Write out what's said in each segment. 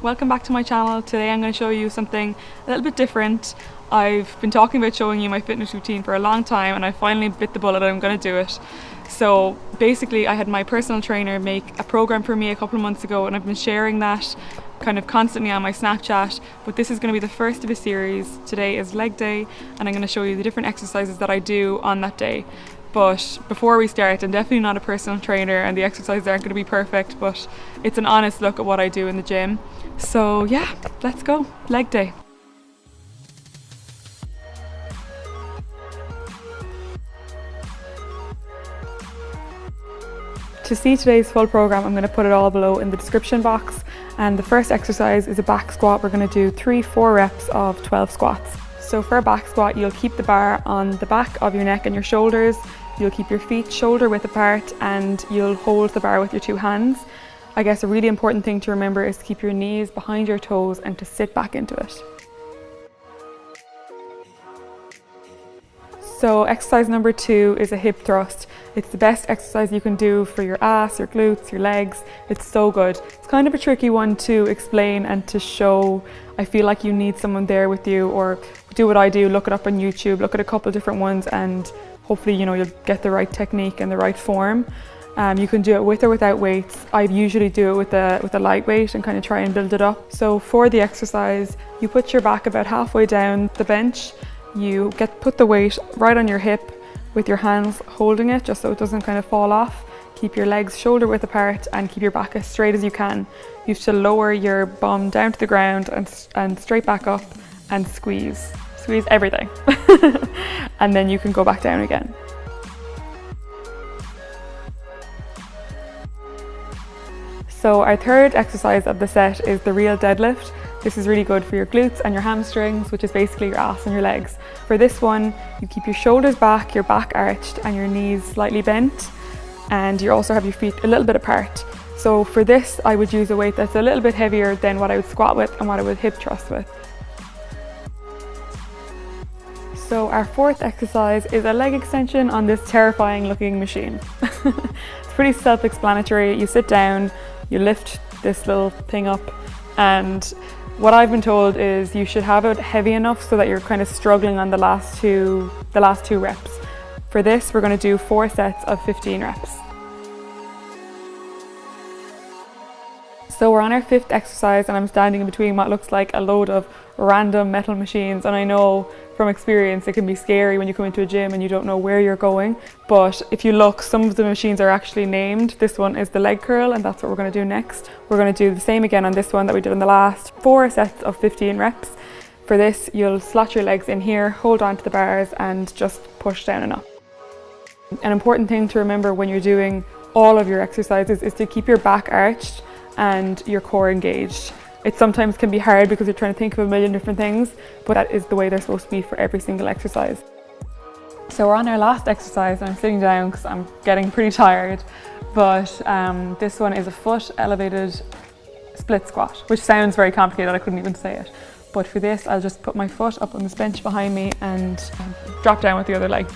Welcome back to my channel. Today I'm going to show you something a little bit different. I've been talking about showing you my fitness routine for a long time and I finally bit the bullet and I'm going to do it. So basically I had my personal trainer make a program for me a couple of months ago and I've been sharing that kind of constantly on my Snapchat, but this is going to be the first of a series. Today is leg day and I'm going to show you the different exercises that I do on that day. But before we start, I'm definitely not a personal trainer and the exercises aren't going to be perfect, but it's an honest look at what I do in the gym. So yeah, let's go. Leg day. To see today's full program, I'm going to put it all below in the description box. And the first exercise is a back squat. We're going to do 3-4 reps of 12 squats. So for a back squat, you'll keep the bar on the back of your neck and your shoulders. You'll keep your feet shoulder width apart and you'll hold the bar with your two hands. I guess a really important thing to remember is to keep your knees behind your toes and to sit back into it. So exercise number 2 is a hip thrust. It's the best exercise you can do for your ass, your glutes, your legs. It's so good. It's kind of a tricky one to explain and to show. I feel like you need someone there with you, or do what I do, look it up on YouTube, look at a couple of different ones and hopefully you'll get the right technique and the right form. You can do it with or without weights. I usually do it with a light weight and kind of try and build it up. So for the exercise, you put your back about halfway down the bench. You put the weight right on your hip with your hands holding it just so it doesn't kind of fall off. Keep your legs shoulder width apart and keep your back as straight as you can. You have to lower your bum down to the ground and straight back up and squeeze. Squeeze everything. And then you can go back down again. So our third exercise of the set is the real deadlift. This is really good for your glutes and your hamstrings, which is basically your ass and your legs. For this one, you keep your shoulders back, your back arched and your knees slightly bent. And you also have your feet a little bit apart. So for this, I would use a weight that's a little bit heavier than what I would squat with and what I would hip thrust with. So our fourth exercise is a leg extension on this terrifying looking machine. It's pretty self-explanatory. You sit down, you lift this little thing up, and what I've been told is you should have it heavy enough so that you're kind of struggling on the last two reps. For this, we're going to do 4 sets of 15 reps. So we're on our 5th exercise and I'm standing in between what looks like a load of random metal machines, and I know from experience it can be scary when you come into a gym and you don't know where you're going, but if you look, some of the machines are actually named. This one is the leg curl and that's what we're going to do next. We're going to do the same again on this one that we did in the last 4 sets of 15 reps. For this, you'll slot your legs in here, hold on to the bars and just push down and up. An important thing to remember when you're doing all of your exercises is to keep your back arched and your core engaged. It sometimes can be hard because you're trying to think of a million different things, but that is the way they're supposed to be for every single exercise. So we're on our last exercise and I'm sitting down because I'm getting pretty tired, but this one is a foot elevated split squat, which sounds very complicated, I couldn't even say it. But for this, I'll just put my foot up on this bench behind me and drop down with the other leg.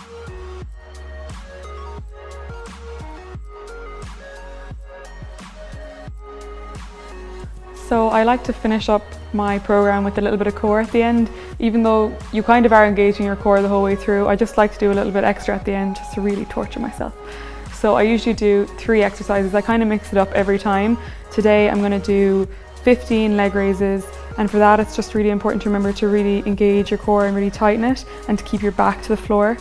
So I like to finish up my program with a little bit of core at the end. Even though you kind of are engaging your core the whole way through, I just like to do a little bit extra at the end just to really torture myself. So I usually do 3 exercises. I kind of mix it up every time. Today I'm going to do 15 leg raises, and for that it's just really important to remember to really engage your core and really tighten it and to keep your back to the floor.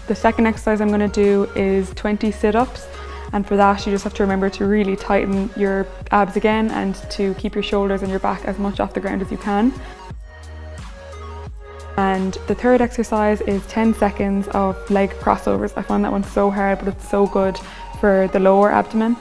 The second exercise I'm going to do is 20 sit-ups. And for that, you just have to remember to really tighten your abs again and to keep your shoulders and your back as much off the ground as you can. And the third exercise is 10 seconds of leg crossovers. I find that one so hard, but it's so good for the lower abdomen.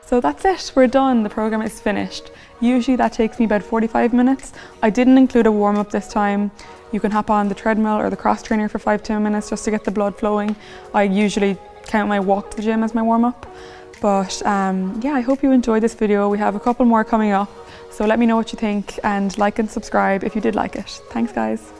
So that's it, we're done, the program is finished. Usually that takes me about 45 minutes. I didn't include a warm-up this time. You can hop on the treadmill or the cross trainer for 5-10 minutes just to get the blood flowing. I usually count my walk to the gym as my warm-up. But yeah, I hope you enjoyed this video. We have a couple more coming up. So let me know what you think and like and subscribe if you did like it. Thanks guys.